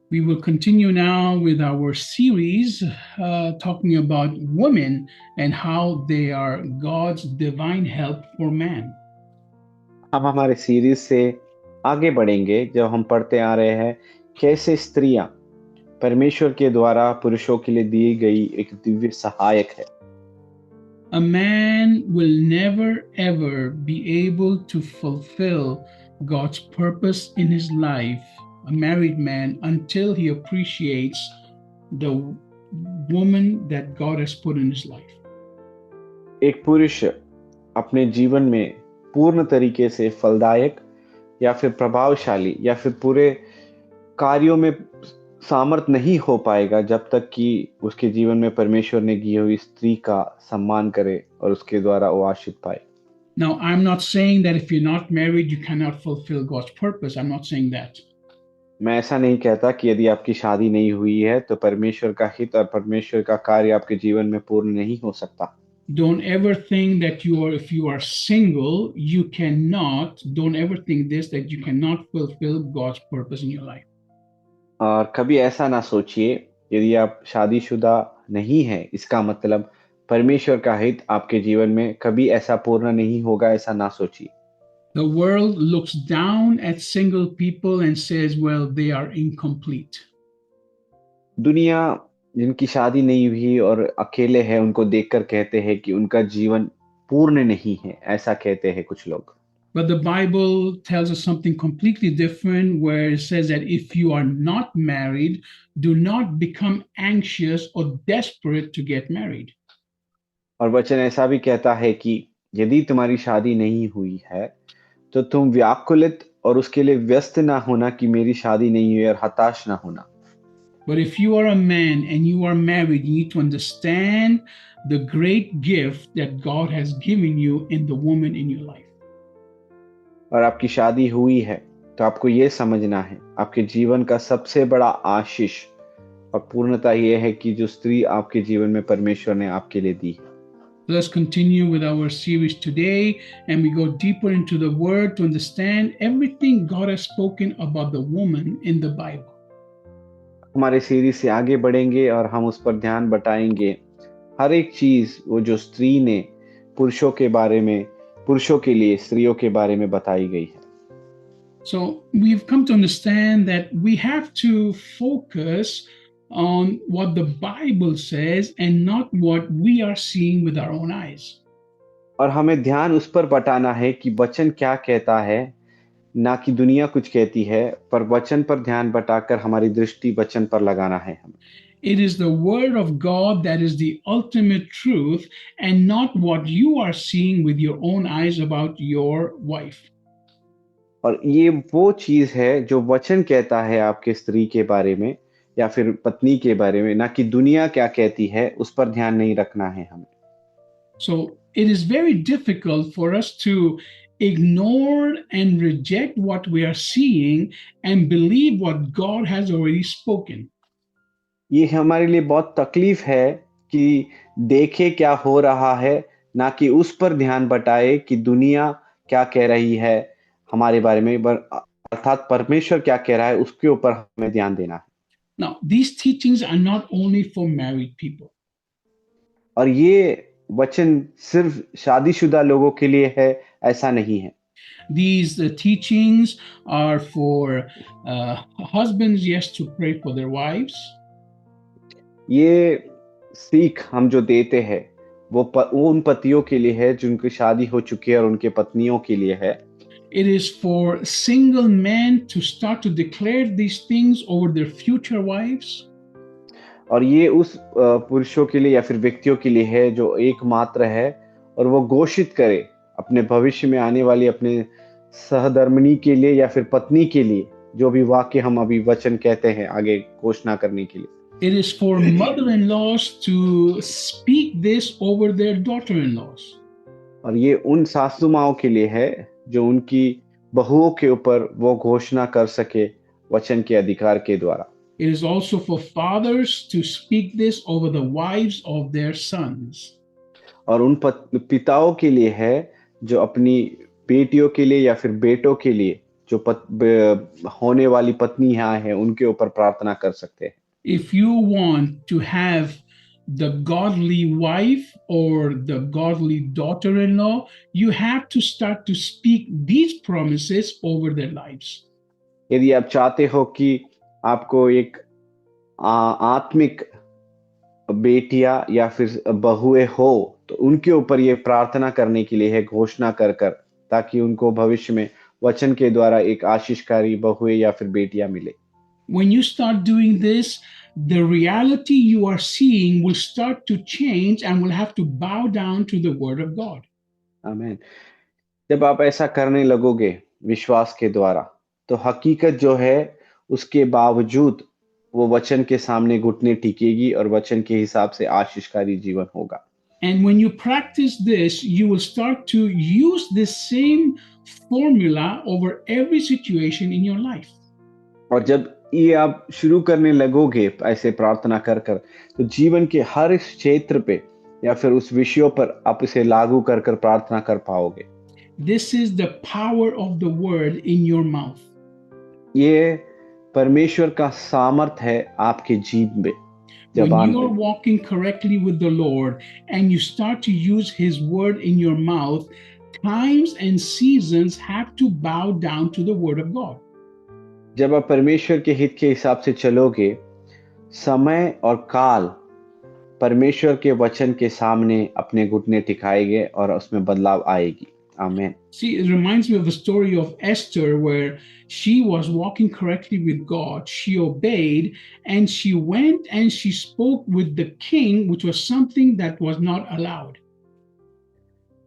We will continue now with our series talking about women and how they are God's divine help for man. हम हमारे series से आगे बढ़ेंगे जब हम पढ़ते आ रहे हैं कैसे स्त्रियां परमेश्वर के द्वारा पुरुषों के लिए दी गई एक दिव्य सहायक है। A man will never ever be able to fulfill God's purpose in his life, a married man, until he appreciates the woman that God has put in his life. एक पुरुष अपने जीवन में पूर्ण तरीके से फलदायक या फिर प्रभावशाली या फिर पूरे कार्यों में सामर्थ नहीं हो पाएगा जब तक कि उसके जीवन में परमेश्वर ने दी हुई स्त्री का सम्मान करे और उसके द्वारा वो आशीष पाए। Now, I'm not saying that if you're not married, you cannot fulfill God's purpose. I'm not saying that. मैं ऐसा नहीं कहता कि यदि आपकी शादी नहीं हुई है तो परमेश्वर का हित और परमेश्वर का कार्य आपके जीवन में पूर्ण नहीं हो सकता। Don't ever think that if you are single, you cannot, don't ever think this, that you cannot fulfill God's purpose in your life. और कभी ऐसा ना सोचिए यदि आप शादीशुदा नहीं है इसका मतलब परमेश्वर का हित आपके जीवन में कभी ऐसा पूर्ण नहीं होगा, ऐसा ना सोचिए। The world looks down at single people and says, well, they are incomplete. दुनिया जिनकी शादी नहीं हुई और अकेले हैं उनको देखकर कहते हैं कि उनका जीवन पूर्ण नहीं है, ऐसा कहते हैं कुछ लोग। But the Bible tells us something completely different, where it says that if you are not married, do not become anxious or desperate to get married. और वचन ऐसा भी कहता है कि यदि तुम्हारी शादी नहीं हुई है तो तुम व्याकुलित और उसके लिए व्यस्त ना होना कि मेरी शादी नहीं हुई और हताश ना होना। But if you are a man and you are married, you need to understand the great gift that God has given you in the woman in your life. और आपकी शादी हुई है तो आपको ये समझना है आपके जीवन का सबसे बड़ा आशीष और पूर्णता ये है कि जो स्त्री आपके जीवन में परमेश्वर ने आपके लिए दी है। Let's continue with our series today, and we go deeper into the Word to understand everything God has spoken about the woman in the Bible. हमारे सीरीज से आगे बढ़ेंगे और हम उस पर ध्यान बटाएंगे हर एक चीज वो जो स्त्री ने पुरुषों के बारे में, पुरुषों के लिए स्त्रियों के बारे में बताई गई है। So we've come to understand that we have to focus on what the Bible says and not what we are seeing with our own eyes. और हमें ध्यान उस पर बटाना है कि वचन क्या कहता है, ना कि दुनिया कुछ कहती है, पर वचन पर ध्यान बटाकर हमारी दृष्टि वचन पर लगाना है हमें। It is the Word of God that is the ultimate truth, and not what you are seeing with your own eyes about your wife. और ये वो चीज है जो वचन कहता है आपके स्त्री के बारे में या फिर पत्नी के बारे में, ना कि दुनिया क्या कहती है उस पर ध्यान नहीं रखना है हमें। So it is very difficult for us to ignore and reject what we are seeing and believe what God has already spoken. ये हमारे लिए बहुत तकलीफ है कि देखे क्या हो रहा है, ना कि उस पर ध्यान बटाए कि दुनिया क्या कह रही है हमारे बारे में, अर्थात परमेश्वर क्या कह रहा है उसके ऊपर हमें ध्यान देना है। Now, these teachings are not only for married people. और ये वचन सिर्फ शादीशुदा लोगों के लिए है, ऐसा नहीं है। These teachings are for husbands, yes, to pray for their wives. ये सीख हम जो देते हैं वो उन पतियों के लिए है जिनकी शादी हो चुकी है और उनके पत्नियों के लिए है। It is for single men to start to declare these things over their future wives. और ये उस पुरुषों के लिए या फिर व्यक्तियों के लिए है जो एकमात्र है और वो घोषित करे अपने भविष्य में आने वाली अपने सहधर्मिणी के लिए या फिर पत्नी के लिए, जो भी वाक्य हम अभी वचन कहते हैं आगे घोषणा करने के लिए। It is for mother-in-laws to speak this over their daughter-in-laws. और ये उन सासू माओं के लिए है जो उनकी बहुओं के ऊपर वो घोषणा कर सके वचन के अधिकार के द्वारा। It is also for fathers to speak this over the wives of their sons. और उन पिताओं के लिए है जो अपनी बेटियों के लिए या फिर बेटों के लिए होने वाली पत्नी यहाँ है उनके ऊपर प्रार्थना कर सकते हैं। If you want to have the godly wife or the godly daughter-in-law, you have to start to speak these promises over their lives. यदि आप चाहते हो कि आपको एक आत्मिक बेटियां या फिर बहुएं हो, तो उनके ऊपर ये प्रार्थना करने के लिए है, घोषणा कर कर, ताकि उनको भविष्य में वचन के द्वारा एक आशीषकारी बहुएं या फिर बेटियां मिले। When you start doing this, the reality you are seeing will start to change and will have to bow down to the word of God. आमीन। जब आप ऐसा करने लगोगे विश्वास के द्वारा, तो हकीकत जो है उसके बावजूद वो वचन के सामने घुटने टिकेगी और वचन के हिसाब से आशीषकारी जीवन होगा। And when you practice this, you will start to use this same formula over every situation in your life. और जब ये आप शुरू करने लगोगे ऐसे प्रार्थना कर कर, तो जीवन के हर इस क्षेत्र पे या फिर उस विषयों पर आप इसे लागू कर कर प्रार्थना कर पाओगे। This is the power of the word in your mouth. ये परमेश्वर का सामर्थ है आपके जीभ में, When जबान you are में। walking correctly with the Lord and you start to use his word in your mouth, times and seasons have to bow down to the word of God. जब आप परमेश्वर के हित के हिसाब से चलोगे, समय और काल परमेश्वर के वचन के सामने अपने घुटने टिकाएंगे और उसमें बदलाव आएगी। आमीन। See, it reminds me of the story of Esther, where she was walking correctly with God. She obeyed and she went and she spoke with the king, which was something that was not allowed.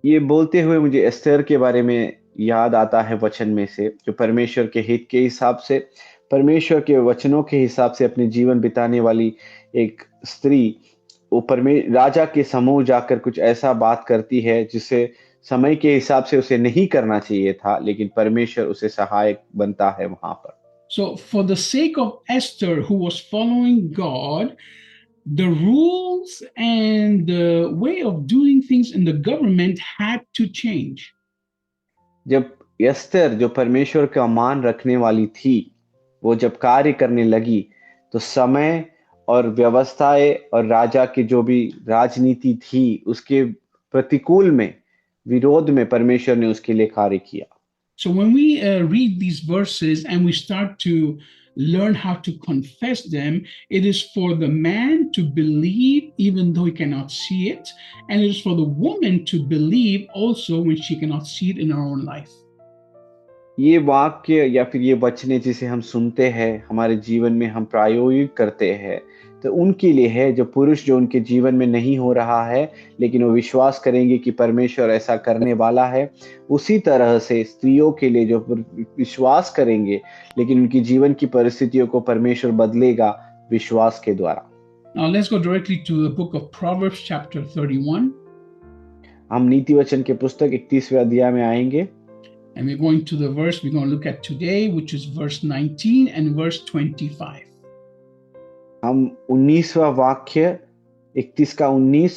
ये बोलते हुए मुझे Esther के बारे में याद आता है वचन में से, जो परमेश्वर के हित के हिसाब से, परमेश्वर के वचनों के हिसाब से अपने जीवन बिताने वाली एक स्त्री वो राजा के समूह जाकर कुछ ऐसा बात करती है जिसे समय के हिसाब से उसे नहीं करना चाहिए था, लेकिन परमेश्वर उसे सहायक बनता है वहां पर। So, for the sake of Esther, who was following God, the rules and the way of doing things in the government had to change. जब एस्तेर जो परमेश्वर का मान रखने वाली थी, वो जब कार्य करने लगी, तो समय और व्यवस्थाएं और राजा की जो भी राजनीति थी उसके प्रतिकूल में, विरोध में परमेश्वर ने उसके लिए कार्य किया। So when we read these verses and we start to learn how to confess them, it is for the man to believe even though he cannot see it, and it is for the woman to believe also when she cannot see it in her own life. ये वाक्य या फिर ये वचने जिसे हम सुनते हैं, हमारे जीवन में हम प्रायोगिक करते हैं, तो उनके लिए है जो पुरुष जो उनके जीवन में नहीं हो रहा है, लेकिन वो विश्वास करेंगे कि परमेश्वर ऐसा करने वाला है। उसी तरह से स्त्रियों के लिए जो विश्वास करेंगे, लेकिन उनकी जीवन की परिस्थितियों को परमेश्वर बदलेगा विश्वास के द्वारा। Now let's go directly to the book of Proverbs chapter 31. हम नीति वचन के पुस्तक 31वें अध्याय में आएंगे। And we're going to the verse we're going to look at today, which is verse 19 and verse 25. हम 19वां वाक्य 31 का 19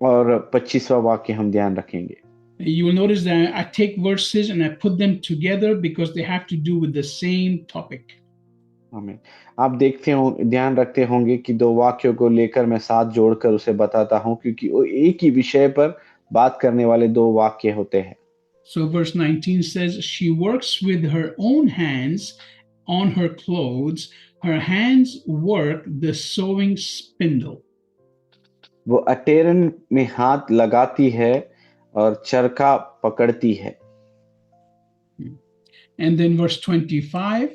और 25वां वाक्य हम ध्यान रखेंगे। You will notice that I take verses and I put them together because they have to do with the same topic. आमीन। आप ध्यान रखते होंगे कि दो वाक्यों को लेकर मैं साथ जोड़कर उसे बताता हूं, क्योंकि वो एक ही विषय पर बात करने वाले दो वाक्य होते हैं। So verse 19 says, she works with her own hands on her clothes. Her hands work the sewing spindle. वो अटेरन में हाथ लगाती है और चरखा पकड़ती है। And then verse 25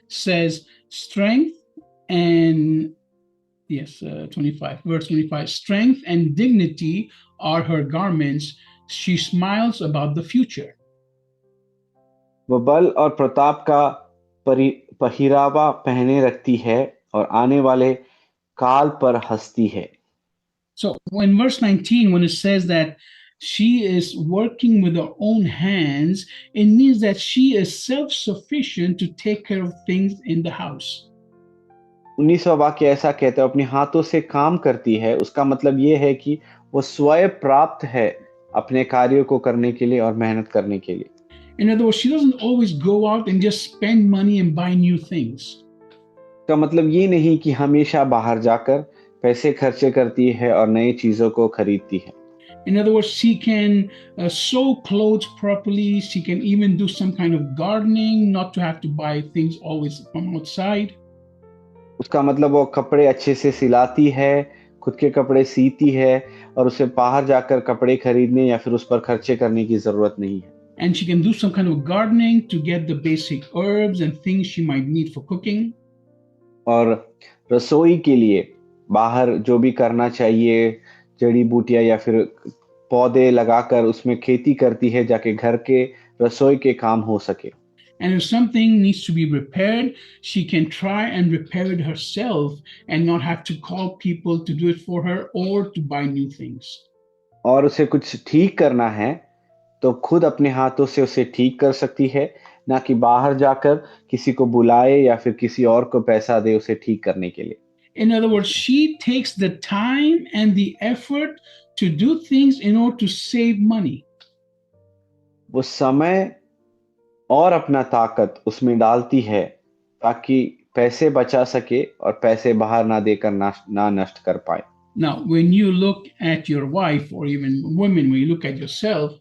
says, strength and, yes, 25, verse 25, strength and dignity are her garments. She smiles about the future. वो बल और प्रताप का पहिरावा पहने रखती है और आने वाले काल पर हंसती है। So in verse 19, when it says that she is working with her own hands, it means that she is self-sufficient to take care of things in the house. 19वां वाक्य ऐसा कहता है, अपने हाथों से काम करती है। उसका मतलब ये है कि वो स्वयं प्राप्त है अपने कार्यों को करने के लिए और मेहनत करने के लिए। In other words, she doesn't always go out and just spend money and buy new things. का मतलब ये नहीं कि हमेशा बाहर जाकर पैसे खर्चे करती है और नई चीजों को खरीदती है। In other words, she can sew clothes properly. She can even do some kind of gardening, not to have to buy things always from outside. उसका मतलब वो कपड़े अच्छे से सिलाती है, खुद के कपड़े सीती है और उसे बाहर जाकर कपड़े खरीदने या फिर उस पर खर्चे करने की जरूरत नहीं है। And she can do some kind of gardening to get the basic herbs and things she might need for cooking. और रसोई के लिए बाहर जो भी करना चाहिए, जड़ी बूटियां या फिर पौधे लगाकर उसमें खेती करती है, जाके घर के रसोई के काम हो सके। And if something needs to be repaired, she can try and repair it herself and not have to call people to do it for her or to buy new things. और उसे कुछ ठीक करना है तो खुद अपने हाथों से उसे ठीक कर सकती है, ना कि बाहर जाकर किसी को बुलाए या फिर किसी और को पैसा दे उसे ठीक करने के लिए। In other words, she takes the time and the effort to do things in order to save money. वो समय और अपना ताकत उसमें डालती है ताकि पैसे बचा सके और पैसे बाहर ना देकर ना नष्ट कर पाए। Now, when you look at your wife or even women, when you look at yourself,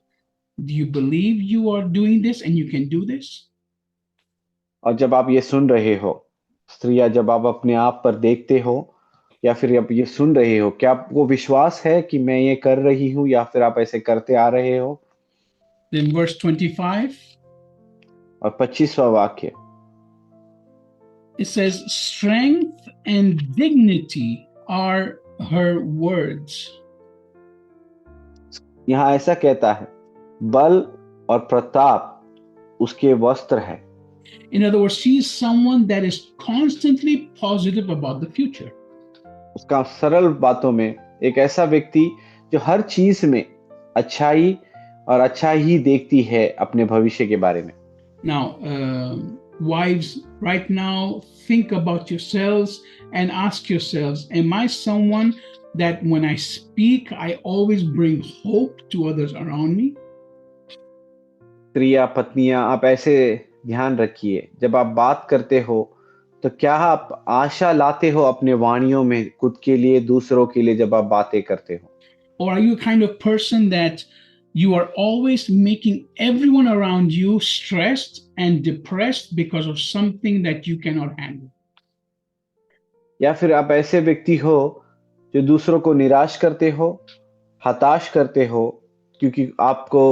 do you believe you are doing this and you can do this? और जब आप ये सुन रहे हो, स्त्रियां, जब आप अपने आप पर देखते हो या फिर आप ये सुन रहे हो, क्या आपको विश्वास है कि मैं ये कर रही हूँ या फिर आप ऐसे करते आ रहे हो? Then verse 25, और 25वां वाक्य, it says, strength and dignity are her words. यहाँ ऐसा कहता है, बल और प्रताप उसके वस्त्र है। In other words, she is someone that is constantly positive about the future. उसका सरल बातों में एक ऐसा व्यक्ति जो हर चीज में अच्छाई और अच्छा ही देखती है अपने भविष्य के बारे में। Now, wives, right now, think about yourselves and ask yourselves, am I someone that when I speak, I always bring hope to others around me? स्त्रियां, पत्नियां, आप ऐसे ध्यान रखिए, जब आप बात करते हो तो क्या आप आशा लाते हो अपने वाणियों में, खुद के लिए, दूसरों के लिए, जब आप बातें करते हो? Or are you a kind of person that you are always making everyone around you stressed and depressed because of something that you cannot handle? या फिर आप ऐसे व्यक्ति हो जो दूसरों को निराश करते हो, हताश करते हो, क्योंकि आपको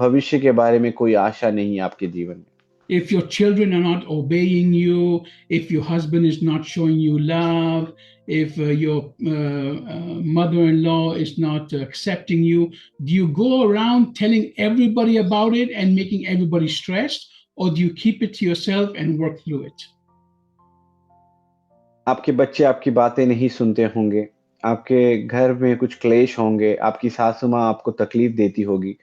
भविष्य के बारे में कोई आशा नहीं है आपके जीवन में? If your children are not obeying you, if your husband is not showing you love, if your mother-in-law is not accepting you, do you go around telling everybody about it and making everybody stressed, or do you keep it to yourself and work through it? आपके बच्चे आपकी बातें नहीं सुनते होंगे, आपके घर में कुछ क्लेश होंगे, आपकी सासू माँ आपको तकलीफ देती होगी।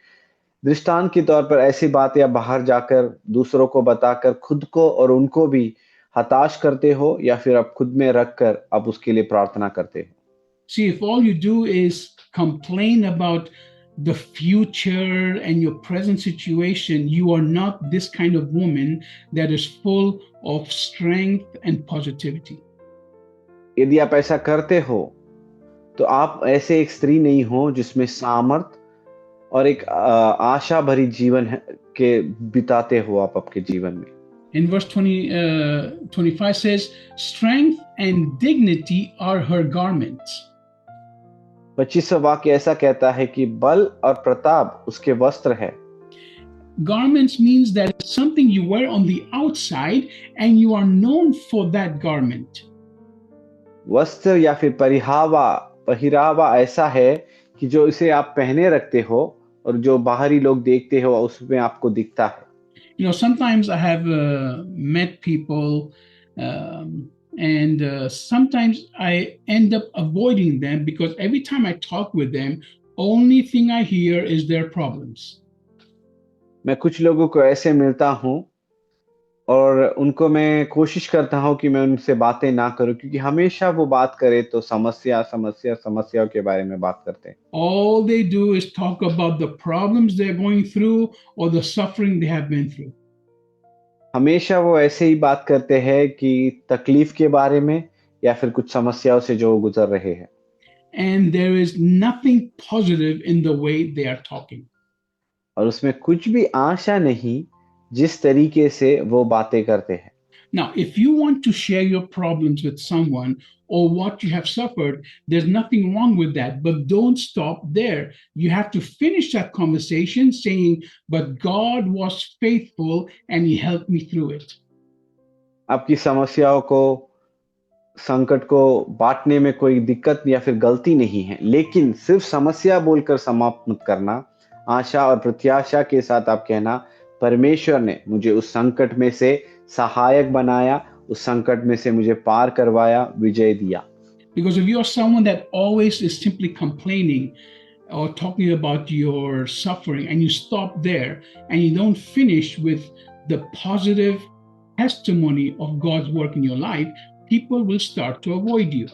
दृष्टांत के तौर पर ऐसी बातें आप बाहर जाकर दूसरों को बताकर खुद को और उनको भी हताश करते हो या फिर आप खुद में रखकर आप उसके लिए प्रार्थना करते हो? See, if all you do is complain about the future and your present situation, you are not this kind of woman that is full of strength and positivity. यदि आप ऐसा करते हो तो आप ऐसे एक स्त्री नहीं हो जिसमें सामर्थ और एक आशा भरी जीवन के बिताते हो आप आपके जीवन में। In verse 25 says, strength and dignity are her garments. 25वां वाक्य ऐसा कहता है कि बल और प्रताप उसके वस्त्र है। Garments means that it's something you wear on the outside and you are known for that garment. वस्त्र या फिर पहिरावा ऐसा है कि जो इसे आप पहने रखते हो और जो बाहरी लोग देखते हो उसमें आपको दिखता है। You know, sometimes I have met people and sometimes I end up avoiding them because every time I talk with them, only thing I hear is their problems. मैं कुछ लोगों को ऐसे मिलता हूँ और उनको मैं कोशिश करता हूँ कि मैं उनसे बातें ना करूँ, क्योंकि हमेशा वो बात करे तो समस्या, समस्या, समस्याओं के बारे में बात करते हैं। All they do is talk about the problems they're going through or the suffering they have been through. हमेशा वो ऐसे ही बात करते हैं कि तकलीफ के बारे में या फिर कुछ समस्याओं से जो वो गुजर रहे हैं। And there is nothing positive in the way they are talking. और उसमें कुछ भी आशा नहीं, जिस तरीके से वो बातें करते हैं। Now, if you want to share your problems with someone or what you have suffered, there's nothing wrong with that. But don't stop there. You have to finish that conversation saying, but God was faithful and He helped me through it. आपकी समस्याओं को, संकट को बांटने में कोई दिक्कत या फिर गलती नहीं है, लेकिन सिर्फ समस्या बोलकर समाप्त मत करना। आशा और प्रत्याशा के साथ आप कहना, परमेश्वर ने मुझे उस संकट में से सहायक बनाया, उस संकट में से मुझे पार करवाया, विजय दिया। Because if you're someone that always is simply complaining or talking about your suffering and you stop there and you don't finish with the positive testimony of God's work in your life, people will start to avoid you.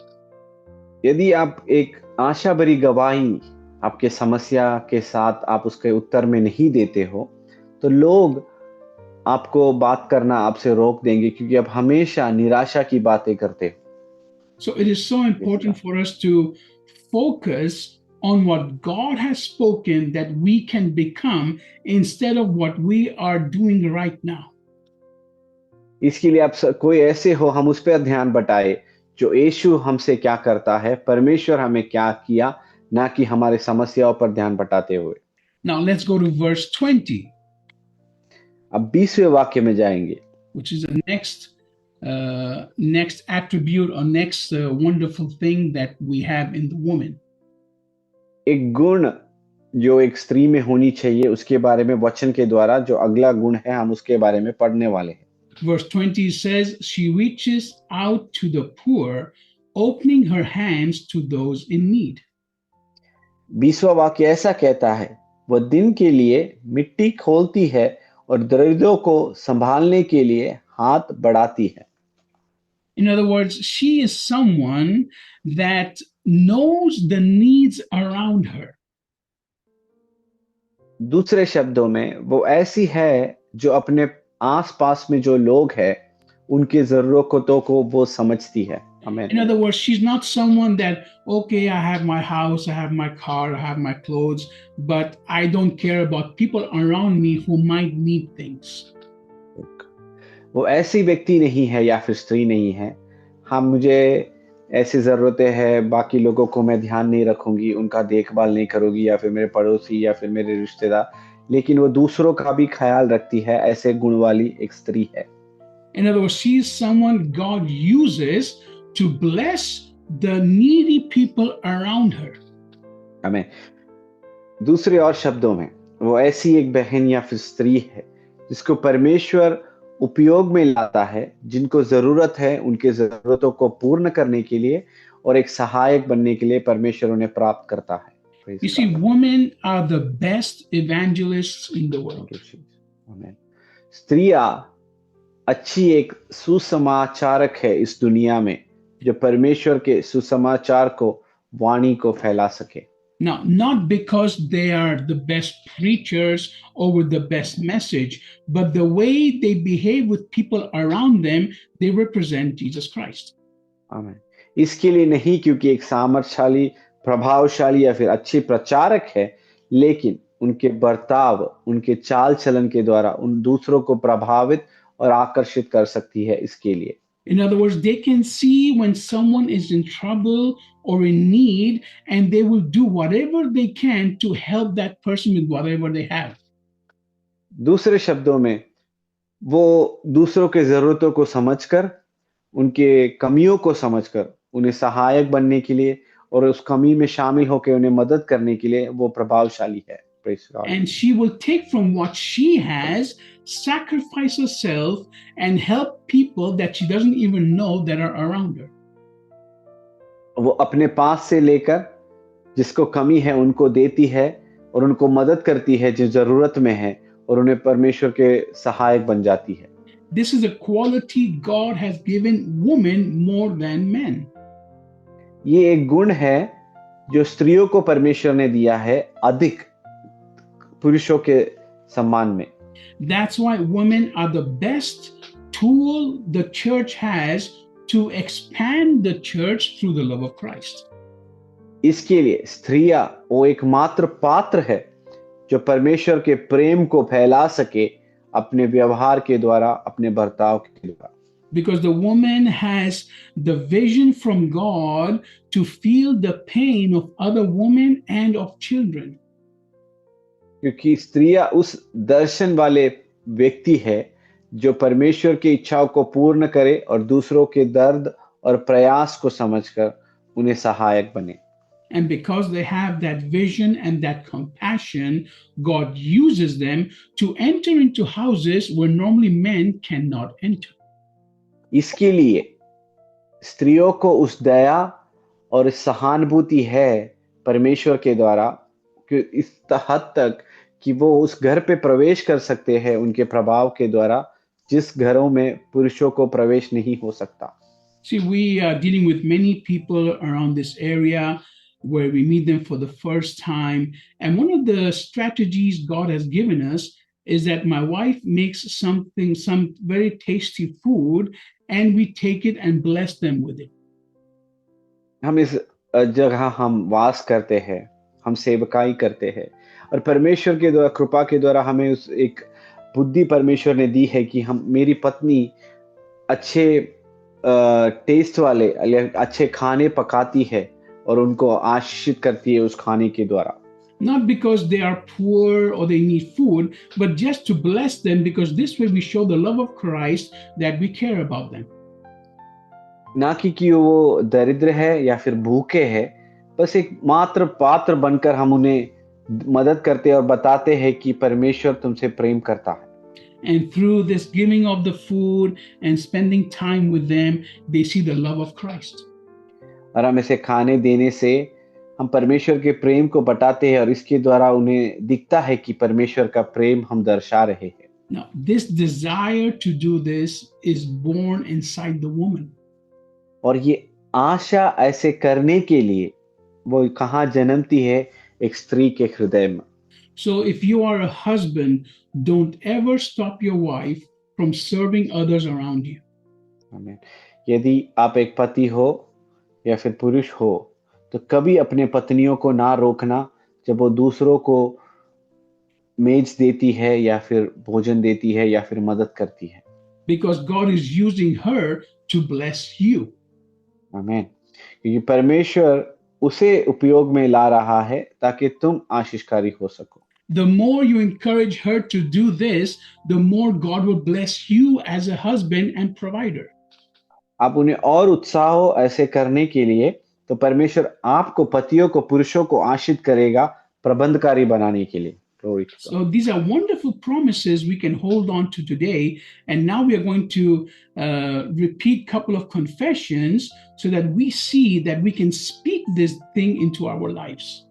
यदि आप एक आशा भरी गवाही आपके समस्या के साथ आप उसके उत्तर में नहीं देते हो, तो लोग आपको बात करना आपसे रोक देंगे, क्योंकि आप हमेशा निराशा की बातें करते हो। So it is so important for us to focus on what God has spoken that we can become instead of what we are doing right now. इसके लिए आप कोई ऐसे हो, हम उस पर ध्यान बटाए जो यीशु हमसे क्या करता है, परमेश्वर हमें क्या किया, ना कि हमारे समस्याओं पर ध्यान बटाते हुए। Now let's go to verse 20, अब 20वें वाक्य में जाएंगे, which is the next attribute or next wonderful thing that we have in the woman. एक गुण जो एक स्त्री में होनी चाहिए, उसके बारे में वचन के द्वारा जो अगला गुण है, हम उसके बारे में पढ़ने वाले हैं। Verse 20 says, she reaches out to the poor, opening her hands to those in need. 20वां वाक्य ऐसा कहता है, वह दिन के लिए मिट्टी खोलती है और दरिद्रों को संभालने के लिए हाथ बढ़ाती है। In other words, she is someone that knows the needs around her. दूसरे शब्दों में वो ऐसी है जो अपने आसपास में जो लोग हैं, उनकी जरूरतों को वो समझती है। आमीन। In other words, she's not someone that, okay, I have my house, I have my car, I have my clothes, but I don't care about people around me who might need things. वो ऐसी व्यक्ति नहीं है या फिर स्त्री नहीं है, हाँ मुझे ऐसी ज़रूरतें हैं, बाकी लोगों को मैं ध्यान नहीं रखूंगी, उनका देखभाल नहीं करूंगी, या फिर मेरे पड़ोसी या फिर मेरे रिश्तेदार, लेकिन वो दूसरों का भी ख्याल रखती है। ऐसे गुण वाली एक स्त्री है। In other words, she is someone God uses to bless the needy people around her. हमें दूसरे और शब्दों में वो ऐसी एक बहन या फिर स्त्री है जिसको परमेश्वर उपयोग में लाता है, जिनको जरूरत है, उनके जरूरतों को पूर्ण करने के लिए और एक सहायक बनने के लिए परमेश्वर उन्हें प्राप्त करता है। Praise You see, God. women are the best evangelists in the world. Thank you, Jesus. Amen. स्त्रियां अच्छी एक सुसमाचारक है इस दुनिया में, जो परमेश्वर के सुसमाचार को, वाणी को फैला सके। Now, not because they are the best preachers or with the best message, but the way they behave with people around them, they represent Jesus Christ. आमीन। इसके लिए नहीं क्योंकि एक सामर्थशाली, प्रभावशाली या फिर अच्छी प्रचारक है, लेकिन उनके बर्ताव, उनके चाल चलन के द्वारा उन दूसरों को प्रभावित और आकर्षित कर सकती है। इसके लिए In other words, they can see when someone is in trouble or in need, and they will do whatever they can to help that person with whatever they have. दूसरे शब्दों में वो दूसरों के जरूरतों को समझकर, उनके कमियों को समझकर, उन्हें सहायक बनने के लिए और उस कमी में शामिल होकर उन्हें मदद करने के लिए वो प्रभावशाली है। Praise God. And she will take from what she has, sacrifice herself, and help people that she doesn't even know that are around her. वो अपने पास से लेकर जिसको कमी है उनको देती है और उनको मदद करती है जो जरूरत में है, और उन्हें परमेश्वर के सहायक बन जाती है। This is a quality God has given women more than men. ये एक गुण है जो स्त्रियों को परमेश्वर ने दिया है अधिक पुरुषों के सम्मान में। That's why women are the best tool the church has to expand the church through the love of Christ. इसके लिए स्त्रियां वो एकमात्र पात्र है जो परमेश्वर के प्रेम को फैला सके अपने व्यवहार के द्वारा, अपने बर्ताव के द्वारा। Because the woman has the vision from God to feel the pain of other women and of children. क्योंकि स्त्रियां उस दर्शन वाले व्यक्ति है जो परमेश्वर की इच्छाओं को पूर्ण करे और दूसरों के दर्द और प्रयास को समझकर उन्हें सहायक बने। And because they have that vision and that compassion, God uses them to enter into houses where normally men cannot enter. इसके लिए स्त्रियों को उस दया और इस सहानुभूति है परमेश्वर के द्वारा कि इस हद तक कि वो उस घर पे प्रवेश कर सकते हैं उनके प्रभाव के द्वारा जिस घरों में पुरुषों को प्रवेश नहीं हो सकता। See, we are dealing with many people around this area where we meet them for the first time. And one of the strategies God has given us is that my wife makes some very tasty food, and we take it and bless them with it. हम इस जगह हम वास करते हैं, हम सेवकाई करते हैं और परमेश्वर के द्वारा, कृपा के द्वारा हमें उस एक बुद्धि परमेश्वर ने दी है कि हम मेरी पत्नी अच्छे टेस्ट वाले अच्छे खाने पकाती है और उनको आशीषित करती है उस खाने के द्वारा। Not because they are poor or they need food, but just to bless them, because this way we show the love of Christ that we care about them. ना कि वो दरिद्र है या फिर भूखे है, बस एक मात्र पात्र बनकर हम उन्हें मदद करते हैं और बताते हैं कि परमेश्वर तुमसे प्रेम करता है। And through this giving of the food and spending time with them, they see the love of Christ. और हम इसे खाने देने से हम परमेश्वर के प्रेम को बताते हैं और इसके द्वारा उन्हें दिखता है कि परमेश्वर का प्रेम हम दर्शा रहे हैं। Now, this desire to do this is born inside the woman. और ये आशा ऐसे करने के लिए वो कहाँ जन्मती है? एक स्त्री के हृदय में। So if you are a husband, don't ever stop your wife from serving others around you. आमीन। यदि आप एक पति हो या फिर पुरुष हो तो कभी अपने पत्नियों को ना रोकना जब वो दूसरों को मेज देती है या फिर भोजन देती है या फिर मदद करती है। Because God is using her to bless you. आमीन। क्योंकि परमेश्वर उसे उपयोग में ला रहा है ताकि तुम आशीषकारी हो सको। The more you encourage her to do this, the more God will bless you as a husband and provider. आप उन्हें और उत्साह हो ऐसे करने के लिए तो परमेश्वर आपको पतियों को पुरुषों को आशीष करेगा प्रबंधकारी बनाने के लिए। So these are wonderful promises we can hold on to today. And now we are going to repeat a couple of confessions so that we see that we can speak this thing into our lives.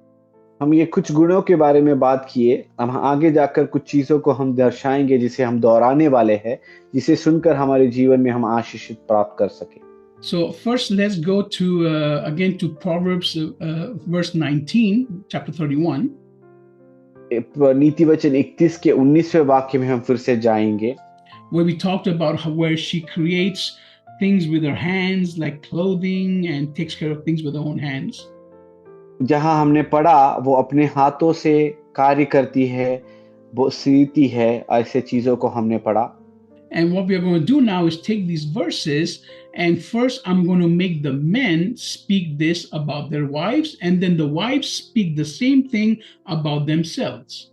हम ये कुछ गुणों के बारे में बात किए, हम आगे जाकर कुछ चीजों को हम दर्शाएंगे जिसे हम दोहराने वाले हैं, जिसे सुनकर हमारे जीवन में हम आशीष प्राप्त कर सके। So first let's go to again to Proverbs verse 19, chapter 31. नीति वचन 31 के 19वें वाक्य में हम फिर से जाएंगे। Where we talked about where she creates things with her hands like clothing and takes care of things with her own hands. जहां हमने पढ़ा वो अपने हाथों से कार्य करती है, वो सीती है, ऐसे चीजों को हमने पढ़ा। And what we are going to do now is take these verses, and first I'm going to make the men speak this about their wives, and then the wives speak the same thing about themselves.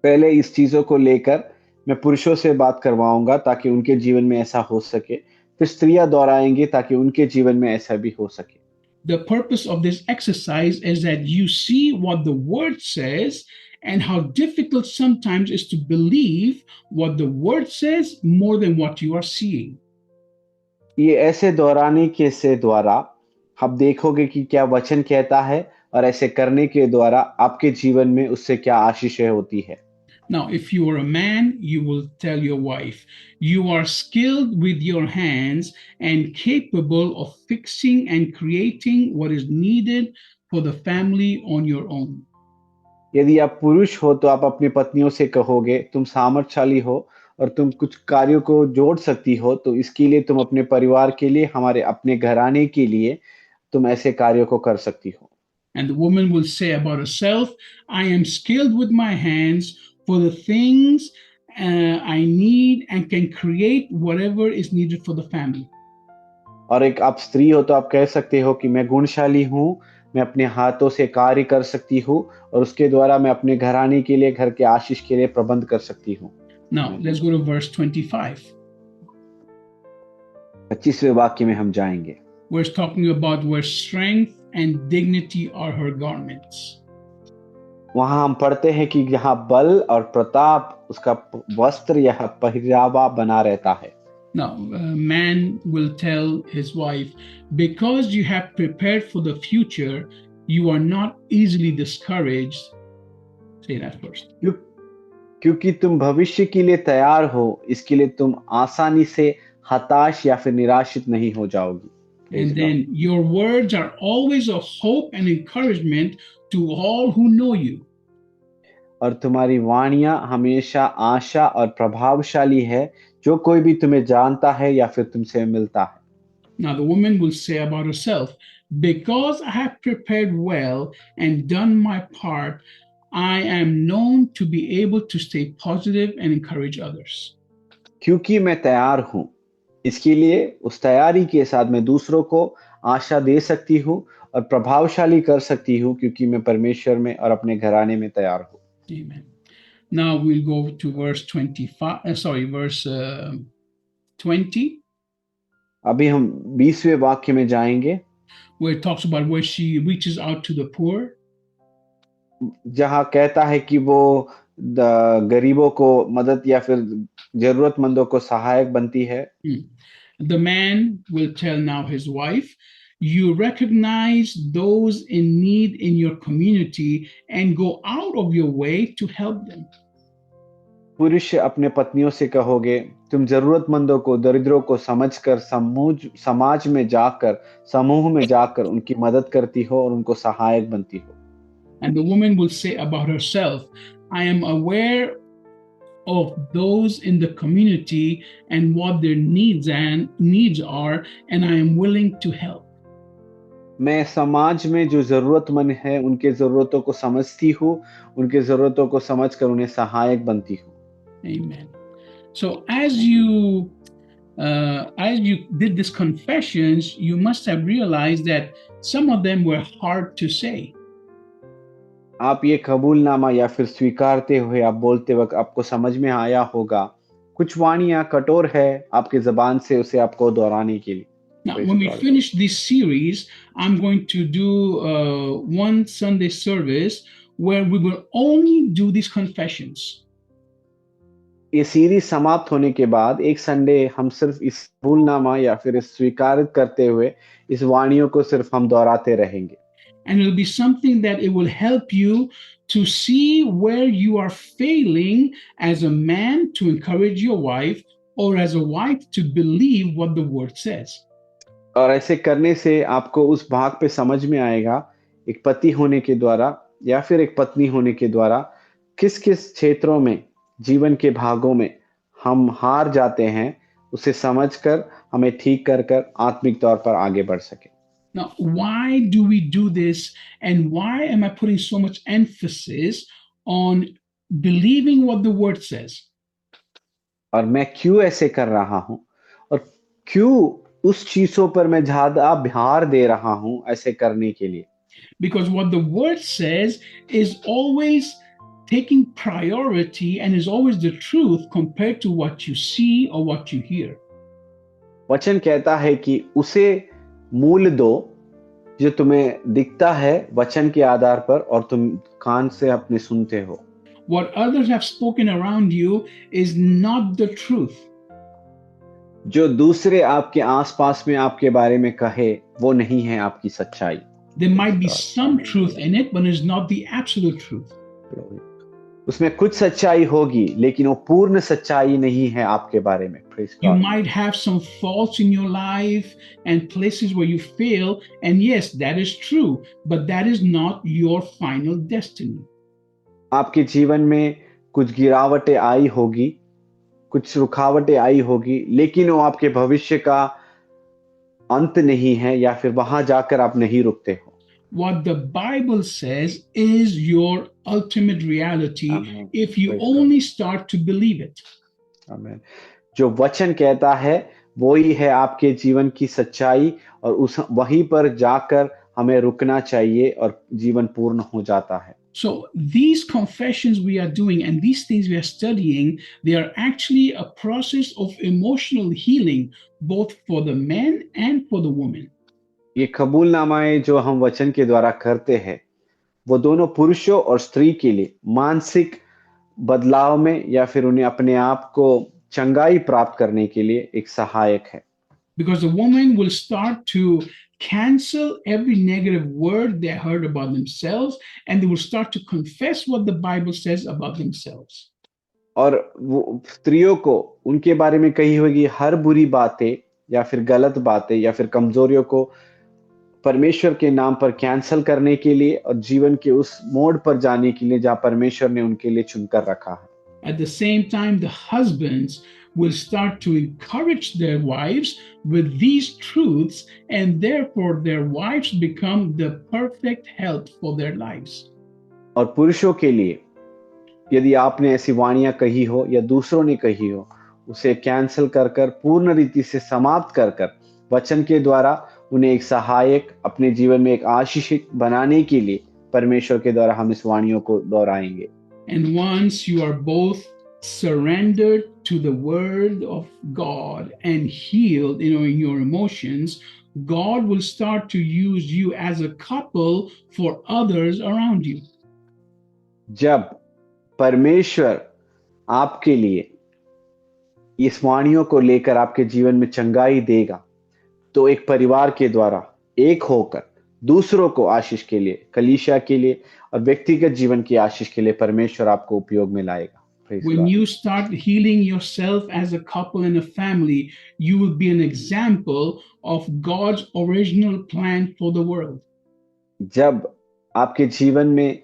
पहले इस चीजों को लेकर मैं पुरुषों से बात करवाऊंगा ताकि उनके जीवन में ऐसा हो सके, फिर स्त्रियां दोहराएंगी ताकि उनके जीवन में ऐसा भी हो सके। The purpose of this exercise is that you see what the word says and how difficult sometimes is to believe what the word says more than what you are seeing. ये ऐसे दोहराने के से द्वारा आप देखोगे कि क्या वचन कहता है और ऐसे करने के द्वारा आपके जीवन में उससे क्या आशीष होती है। Now, if you are a man, you will tell your wife, you are skilled with your hands and capable of fixing and creating what is needed for the family on your own. यदि आप पुरुष हो तो आप अपनी पत्नियों से कहोगे, तुम सामर्थ्यशाली हो और तुम कुछ कार्यों को जोड़ सकती हो, तो इसके लिए तुम अपने परिवार के लिए, हमारे अपने घराने के लिए तुम ऐसे कार्यों को कर सकती हो। And the woman will say about herself, I am skilled with my hands for the things I need and can create whatever is needed for the family. और एक आप स्त्री हो तो आप कह सकते हो कि मैं गुणशाली हूँ, मैं अपने हाथों से कार्य कर सकती हूँ और उसके द्वारा मैं अपने घराने के लिए, घर के आशीष के लिए प्रबंध कर सकती हूँ। Now, let's go to verse 25. 25वें वाक्य में हम जाएंगे। We're talking about where strength and dignity are her garments. वहां हम पढ़ते हैं कि यहाँ बल और प्रताप उसका वस्त्र या पहरावा बना रहता है। Now, a man will tell his wife, because you have prepared for the future, you are not easily discouraged. Say that first. क्योंकि तुम भविष्य के लिए तैयार हो, इसके लिए तुम आसानी से हताश या फिर निराशित नहीं हो जाओगी। And then your words are always a hope and encouragement to all who know you. और तुम्हारी वाणियां हमेशा आशा और प्रभावशाली है, जो कोई भी तुम्हें जानता है या फिर तुमसे मिलता है। Now the woman will say about herself, because I have prepared well and done my part, I am known to be able to stay positive and encourage others. क्योंकि मैं तैयार हूं, इसके लिए उस तैयारी के साथ मैं दूसरों को आशा दे सकती हूं और प्रभावशाली कर सकती हूं, क्योंकि मैं परमेश्वर में और अपने घराने में तैयार हूं। Amen. Now we'll go to verse 20. अभी हम 20वें वाक्य में जाएंगे, where it talks about where she reaches out to the poor. जहां कहता है कि वो गरीबों को मदद या फिर जरूरतमंदों को सहायक बनती है। The man will tell now his wife, you recognize those in need in your community and go out of your way to help them. पुरुष अपने पत्नियों से कहोगे, तुम जरूरतमंदों को, दरिद्रों को समझकर समाज में जाकर, समूह में जाकर उनकी मदद करती हो और उनको सहायक बनती हो। And the woman will say about herself, I am aware of those in the community and what their needs are, and I am willing to help. मैं समाज में जो जरूरतमंद है उनके जरूरतों को समझती हूँ, उनके जरूरतों को समझकर उन्हें सहायक बनती हूँ। Amen. So as you did these confessions, you must have realized that some of them were hard to say. आप ये कबूलनामा या फिर स्वीकारते हुए आप बोलते वक्त आपको समझ में आया होगा, कुछ वाणियां कठोर है आपके जबान से उसे आपको दोहराने के लिए। Now, when we finish this series, I'm going to do one Sunday service where we will only do these confessions. ये सीरीज समाप्त होने के बाद एक संडे हम सिर्फ इस कबूलनामा या फिर इस स्वीकार करते हुए इस वाणियों को सिर्फ हम दोहराते रहेंगे। And it will be something that it will help you to see where you are failing as a man to encourage your wife, or as a wife to believe what the word says. और ऐसे करने से आपको उस भाग पे समझ में आएगा, एक पति होने के द्वारा या फिर एक पत्नी होने के द्वारा किस किस क्षेत्रों में, जीवन के भागों में हम हार जाते हैं, उसे समझकर हमें ठीक कर कर आत्मिक तौर पर आगे बढ़ सके। Now, why do we do this, and why am I putting so much emphasis on believing what the word says? और मैं क्यों ऐसे कर रहा हूं और क्यों उस चीजों पर मैं ज्यादा भार दे रहा हूं ऐसे करने के लिए? Because what the word says is always taking priority and is always the truth compared to what you see or what you hear. वचन कहता है कि उसे मूल दो जो तुम्हें दिखता है वचन के आधार पर और तुम कान से अपने सुनते हो। What others have spoken around you is not the truth. जो दूसरे आपके आसपास में आपके बारे में कहे वो नहीं है आपकी सच्चाई। There might be some truth in it, but it's not the absolute truth. उसमें कुछ सच्चाई होगी, लेकिन वो पूर्ण सच्चाई नहीं है आपके बारे में। Praise You God. might have some faults in your life and places where you fail. And yes, that is true, but that is not your final destiny. आपके जीवन में कुछ गिरावटें आई होगी, कुछ रुकावटें आई होगी, लेकिन वो आपके भविष्य का अंत नहीं है, या फिर वहां जाकर आप नहीं रुकते हो। What the Bible says is your ultimate reality Amen. if you Praise God. only start to believe it. आमीन। जो वचन कहता है वो ही है आपके जीवन की सच्चाई, और उस वहीं पर जाकर हमें रुकना चाहिए और जीवन पूर्ण हो जाता है। So these confessions we are doing and these things we are studying, they are actually a process of emotional healing, both for the man and for the woman. ये कबूलनामाएं जो हम वचन के द्वारा करते हैं, वो दोनों पुरुषों और स्त्री के लिए मानसिक बदलाव में या फिर उन्हें अपने आप को चंगाई प्राप्त करने के लिए एक सहायक है। Because the woman will start to cancel every negative word they heard about themselves and they will start to confess what the Bible says about themselves. और वो स्त्रियों को उनके बारे में कही होगी हर बुरी बातें या फिर गलत बातें या फिर कमजोरियों को परमेश्वर के नाम पर कैंसल करने के लिए और जीवन के उस मोड़ पर जाने के लिए जहां परमेश्वर ने उनके लिए चुनकर रखा है। At the same time, the husbands will start to encourage their wives with these truths, and therefore their wives become the perfect help for their lives. और पुरुषों के लिए यदि आपने ऐसी वाणियां कही हो या दूसरों ने कही हो, उसे कैंसल कर कर पूर्ण रीति से समाप्त कर कर वचन के द्वारा उन्हें एक सहायक, अपने जीवन में एक आशीषित बनाने के लिए परमेश्वर के द्वारा हम इस वाणियों को दोहराएंगे। And once you are both surrendered to the word of God and healed, in your emotions, God will start to use you as a couple for others around you. जब परमेश्वर आपके लिए इस वाणियों को लेकर आपके जीवन में चंगाई देगा, तो एक परिवार के द्वारा एक होकर दूसरों को आशीष के लिए, कलीसिया के लिए और व्यक्तिगत जीवन की आशीष के लिए परमेश्वर आपको उपयोग में लाएगा। Praise When God. you start healing yourself as a couple and a family, you will be an example of God's original plan for the world. जब आपके जीवन में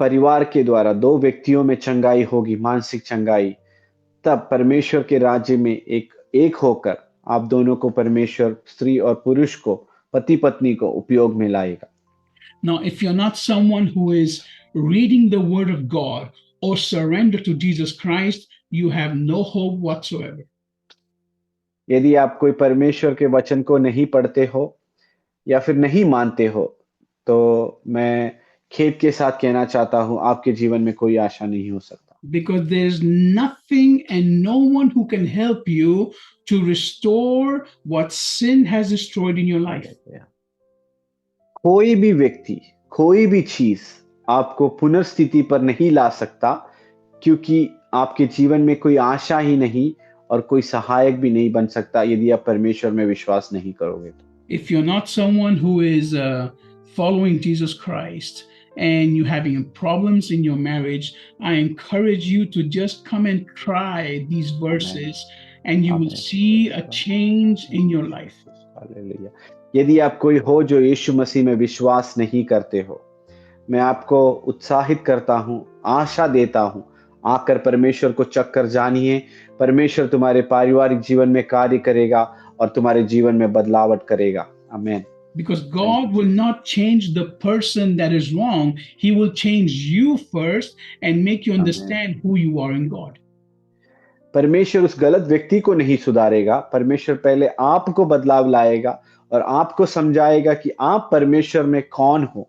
परिवार के द्वारा दो व्यक्तियों में चंगाई होगी, मानसिक चंगाई, तब परमेश्वर के राज्य में एक होकर आप दोनों को परमेश्वर स्त्री और पुरुष को, पति पत्नी को उपयोग में लाएगा। Now, if you're not someone who is reading the word of God or surrender to Jesus Christ, you have no hope whatsoever. यदि आप कोई परमेश्वर के वचन को नहीं पढ़ते हो या फिर नहीं मानते हो, तो मैं खेद के साथ कहना चाहता हूं आपके जीवन में कोई आशा नहीं हो सकता। Because there's nothing and no one who can help you to restore what sin has destroyed in your life. कोई भी व्यक्ति, कोई भी चीज आपको पुनर्स्थिति पर नहीं ला सकता, क्योंकि आपके जीवन में कोई आशा ही नहीं और कोई सहायक भी नहीं बन सकता यदि आप परमेश्वर में विश्वास नहीं करोगे तो। If you're not someone who is following Jesus Christ and you're having problems in your marriage, I encourage you to just come and try these verses and you will see a change in your life. Hallelujah. यदि आप कोई हो जो यीशु मसीह में विश्वास नहीं करते हो, मैं आपको उत्साहित करता हूं, आशा देता हूं, आकर परमेश्वर को चक्कर जानिए। परमेश्वर तुम्हारे पारिवारिक जीवन में कार्य करेगा और तुम्हारे जीवन में बदलावट करेगा। आमीन। Because God will not change the person that is wrong. He will change you first and make you understand who you are in God. परमेश्वर उस गलत व्यक्ति को नहीं सुधारेगा, परमेश्वर पहले आपको बदलाव लाएगा और आपको समझाएगा कि आप परमेश्वर में कौन हो,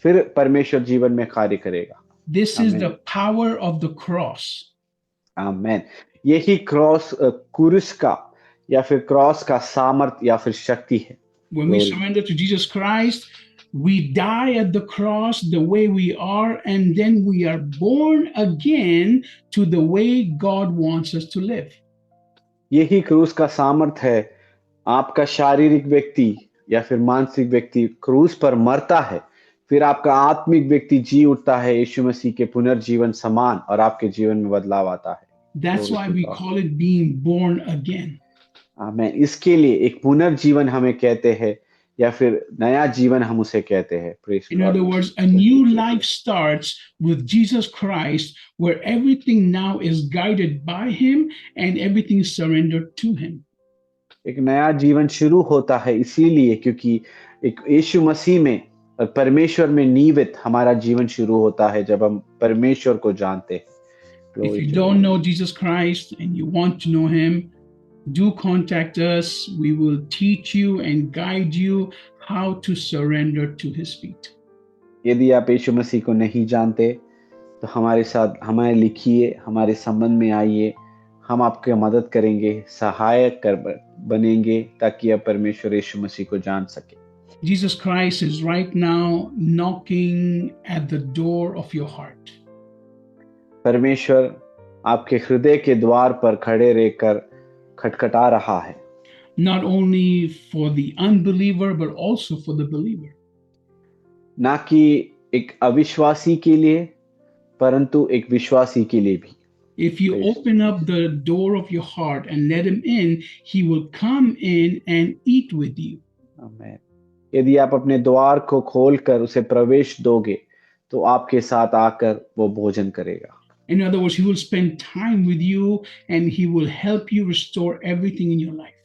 फिर परमेश्वर जीवन में कार्य करेगा। This is the power of the cross. आमीन। यही क्रूस का या फिर क्रॉस का सामर्थ या फिर शक्ति है। When we surrender to Jesus Christ, we die at the cross the way we are, and then we are born again to the way God wants us to live. यही क्रूस का सामर्थ है। आपका शारीरिक व्यक्ति या फिर मानसिक व्यक्ति क्रूस पर मरता है, फिर आपका आत्मिक व्यक्ति जी उठता है यीशु मसीह के पुनर्जीवन समान और आपके जीवन में बदलाव आता है। That's Glory why to we God. call it being born again. आमेन। इसके लिए एक पुनर्जीवन हमें कहते हैं या फिर नया जीवन हम उसे कहते हैं। Praise In God. other words, a new life starts with Jesus Christ, where everything now is guided by Him and everything is surrendered to Him. एक नया जीवन शुरू होता है इसीलिए क्योंकि एक यीशु मसीह में और परमेश्वर में निहित हमारा जीवन शुरू होता है जब हम परमेश्वर को जानते हैं। If Glory you to don't God. know Jesus Christ and you want to know Him, do contact us. We will teach you and guide you how to surrender to His feet. यदि आप यीशु मसीह को नहीं जानते तो हमारे साथ हमें लिखिए, हमारे संबंध में आइए, हम आपकी मदद करेंगे, सहायक बनेंगे ताकि आप परमेश्वर यीशु मसीह को जान सके। Jesus Christ is right now knocking at the door of your heart. परमेश्वर आपके हृदय के द्वार पर खड़े रहकर खटखटा रहा है। Not only for the unbeliever, but also for the believer. ना कि एक अविश्वासी के लिए परंतु एक विश्वासी के लिए भी। If you Praise open up the door of your heart and let Him in, He will come in and eat with you. आमीन। यदि आप अपने द्वार को खोलकर उसे प्रवेश दोगे तो आपके साथ आकर वो भोजन करेगा। In other words, He will spend time with you and He will help you restore everything in your life.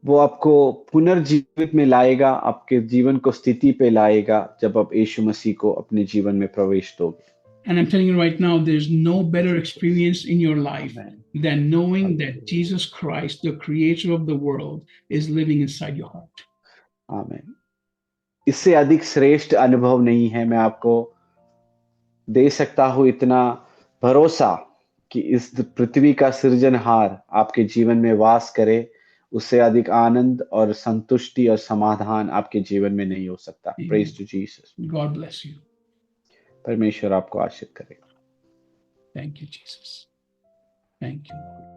वो आपको पुनर्जीवित में लाएगा, आपके जीवन को स्थिति पे लाएगा जब आप यीशु मसीह को अपने जीवन में प्रवेश दोगे। And I'm telling you right now, there's no better experience in your life Amen. than knowing that Jesus Christ, the creator of the world, is living inside your heart. आमीन। इससे अधिक श्रेष्ठ अनुभव नहीं है। मैं आपको दे सकता हूँ इतना भरोसा कि इस पृथ्वी का सृजनहार आपके जीवन में वास करे, उससे अधिक आनंद और संतुष्टि और समाधान आपके जीवन में नहीं हो सकता। Amen. Praise to Jesus. God bless you. परमेश्वर आपको आशीष करे। Thank you, Jesus. Thank you, Lord.